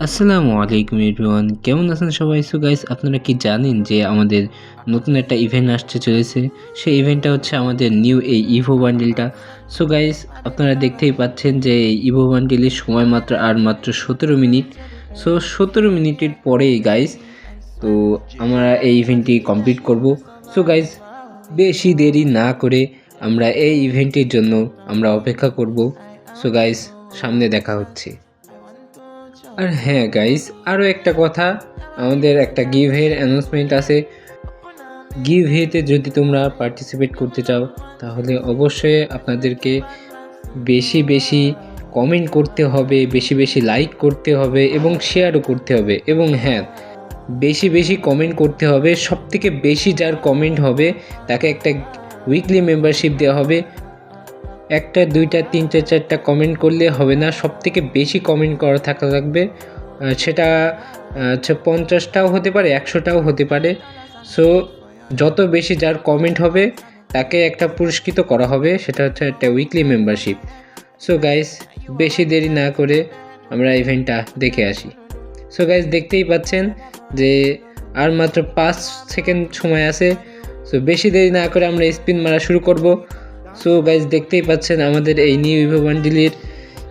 আসসালামু আলাইকুম এভরিওয়ান, কেমন আছেন সবাই? সো গাইস, আপনারা কি জানেন যে আমাদের নতুন একটা ইভেন্ট আসতে চলেছে? সেই ইভেন্টটা হচ্ছে আমাদের নিউ এই ইভো বান্ডিলটা। সো গাইস, আপনারা দেখতেই পাচ্ছেন যে এই ইভো বান্ডিলের সময় মাত্র 17 মিনিট। সো 17 মিনিটের পরেই গাইস, তো আমরা এই ইভেন্টটি কমপ্লিট করব। সো গাইস, বেশি দেরি না করে আমরা এই ইভেন্টের জন্য আমরা অপেক্ষা করব। সো গাইস, সামনে দেখা হচ্ছে। আর হ্যাঁ গাইস, আরও একটা কথা, আমাদের একটা গিভওয়ের অ্যানাউন্সমেন্ট আছে। গিভওয়েতে যদি তোমরা পার্টিসিপেট করতে চাও তাহলে অবশ্যই আপনাদেরকে বেশি বেশি কমেন্ট করতে হবে, বেশি বেশি লাইক করতে হবে এবং শেয়ারও করতে হবে। এবং হ্যাঁ, বেশি বেশি কমেন্ট করতে হবে। সবথেকে বেশি যার কমেন্ট হবে তাকে একটা উইকলি মেম্বারশিপ দেওয়া হবে। একটা, দুইটা, তিনটা, চারটা কমেন্ট করলে হবে না, সবথেকে বেশি কমেন্ট করা থাকা লাগবে। সেটা হচ্ছে 50টাও হতে পারে, 100টাও হতে পারে। সো যত বেশি যার কমেন্ট হবে তাকে একটা পুরস্কৃত করা হবে, সেটা হচ্ছে একটা উইকলি মেম্বারশিপ। সো গাইস, বেশি দেরি না করে আমরা ইভেন্টটা দেখে আসি। সো গাইস, দেখতেই পাচ্ছেন যে আর মাত্র 5 সেকেন্ড সময় আছে। সো বেশি দেরি না করে আমরা স্পিন মারা শুরু করব। সো গাইজ, দেখতেই পাচ্ছেন আমাদের এই নিউ ইভো বান্ডিলের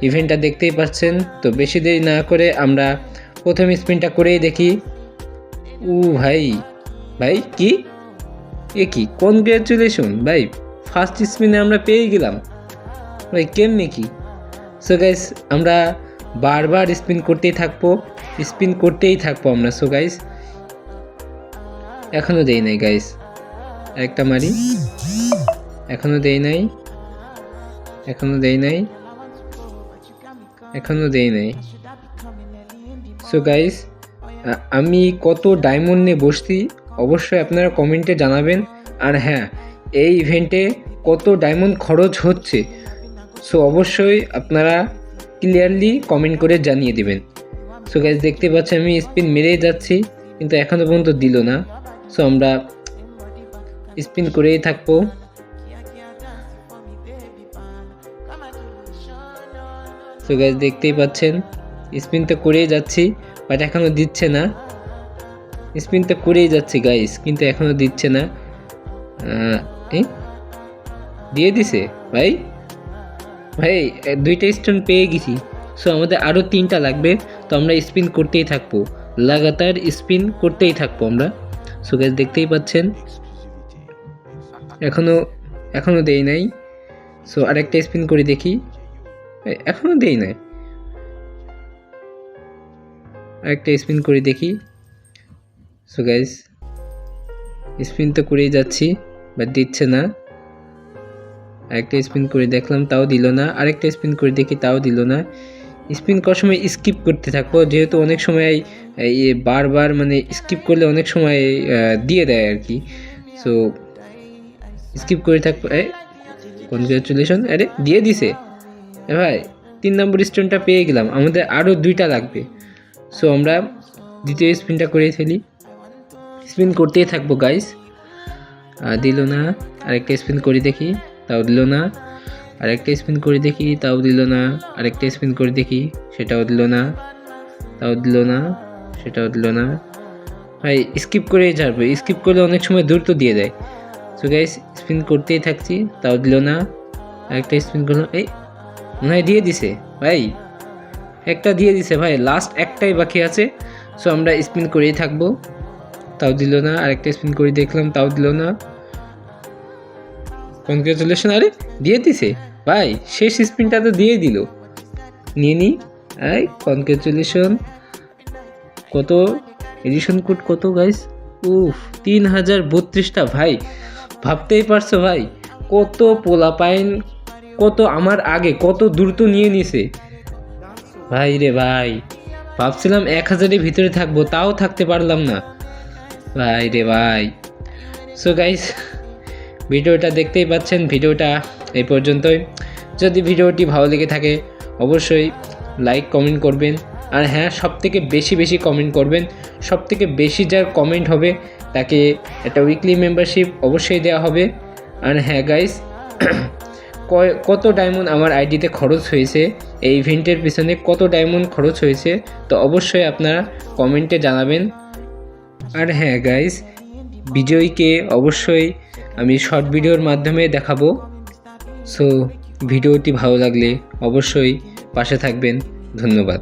ইভেন্টটা দেখতেই পাচ্ছেন। তো বেশি দেরি না করে আমরা প্রথম স্পিনটা করেই দেখি। ভাই ভাই, কি কি কনগ্রাচুলেশন ভাই, ফার্স্ট স্পিনে আমরা পেয়ে গেলাম ভাই, কেমনে কি? সো গাইজ, আমরা বারবার স্পিন করতেই থাকবো আমরা। সো গাইজ, এখনও দেই নাই গাইজ, একটা মারি, এখনও দেই নাই। সো গাইস, আমি কত ডায়মন্ড নিয়ে বসছি অবশ্যই আপনারা কমেন্টে জানাবেন। আর হ্যাঁ, এই ইভেন্টে কত ডায়মন্ড খরচ হচ্ছে সো অবশ্যই আপনারা ক্লিয়ারলি কমেন্ট করে জানিয়ে দেবেন। সো গাইস, দেখতে পাচ্ছি আমি স্পিন মেরেই যাচ্ছি কিন্তু এখনও পর্যন্ত দিল না। সো আমরা স্পিন করেই থাকবো। সো গাইস, দেখতেই পাচ্ছেন স্পিন তো করেই যাচ্ছি বাট এখনও দিচ্ছে না। স্পিন তো করেই যাচ্ছি গাইস, কিন্তু এখনও দিচ্ছে না। দিয়ে দিছে ভাই, দুইটা স্টোন পেয়ে গেছি। সো আমাদের আরও 3টা লাগবে। তো আমরা স্পিন করতেই থাকবো, লাগাতার স্পিন করতেই থাকবো আমরা। সো গাইস, দেখতেই পাচ্ছেন এখনও দেই নাই। সো আরেকটা স্পিন করে দেখি, এখনও দেই নাই। আরেকটা স্পিন করে দেখি। সো গাইস, স্পিন তো করেই যাচ্ছি বাট দিচ্ছে না। আরেকটা স্পিন করে দেখলাম, তাও দিল না। আরেকটা স্পিন করে দেখি, তাও দিল না। স্পিন করার সময় স্কিপ করতে থাকবো, যেহেতু অনেক সময় বারবার মানে স্কিপ করলে অনেক সময় দিয়ে দেয় আর কি। সো স্কিপ করে থাকবো। কনগ্রাচুলেশন, আরে দিয়ে দিছে ভাই, 3 নম্বর স্টোনটা পেয়ে গেলাম। আমাদের আরও 2টা লাগবে। সো আমরা দ্বিতীয় স্পিনটা করে ফেলি, স্পিন করতেই থাকবো গাইস। দিল না। আরেকটা স্পিন করে দেখি, তাও দিল না। আরেকটা স্পিন করে দেখি, তাও দিল না। আরেকটা স্পিন করে দেখি, সেটাও দিল না। তাও দিল না, সেটাও দিল না। ভাই স্কিপ করেই ছাড়বে, স্কিপ করলে অনেক সময় দূর তো দিয়ে দেয়। সো গাইস, স্পিন করতেই থাকছি, তাও দিল না। আরেকটা স্পিন করলাম, মনে হয় দিয়ে দিছে ভাই, একটা দিয়ে দিছে ভাই, লাস্ট একটাই বাকি আছে। সো আমরা স্পিন করেই থাকবো, তাও দিল না। আরেকটা স্পিন করে দেখলাম, তাও দিল না। কনগ্রাচুলেশন, আরে দিয়ে দিছে ভাই, শেষ স্পিনটা তো দিয়ে দিল। নিয়ে নি, কনগ্রাচুলেশন। কত এডিশন কোড কত গাইস? 3032টা ভাই, ভাবতেই পারছো ভাই, কত পোলাপাইন, কত আমার আগে কত দ্রুত নিয়ে নিছে ভাই রে ভাই। ভাবছিলাম 1000-এর ভিতরে থাকবো, তাও থাকতে পারলাম না ভাই রে ভাই। সো গাইস, ভিডিওটা দেখতেই পাচ্ছেন, ভিডিওটা এই পর্যন্তই। যদি ভিডিওটি ভালো লেগে থাকে অবশ্যই লাইক কমেন্ট করবেন। আর হ্যাঁ, সবথেকে বেশি কমেন্ট করবেন। সবথেকে বেশি যার কমেন্ট হবে তাকে একটা উইকলি মেম্বারশিপ অবশ্যই দেওয়া হবে। আর হ্যাঁ গাইস, কত ডায়মন্ড আমার আইডিতে খরচ হয়েছে, এই ইভেন্টের পিছনে কত ডায়মন্ড খরচ হয়েছে, তো অবশ্যই আপনারা কমেন্টে জানাবেন। আর হ্যাঁ গাইস, বিজয়ীকে অবশ্যই আমি শর্ট ভিডিওর মাধ্যমে দেখাবো। সো ভিডিওটি ভালো লাগলে অবশ্যই পাশে থাকবেন। ধন্যবাদ।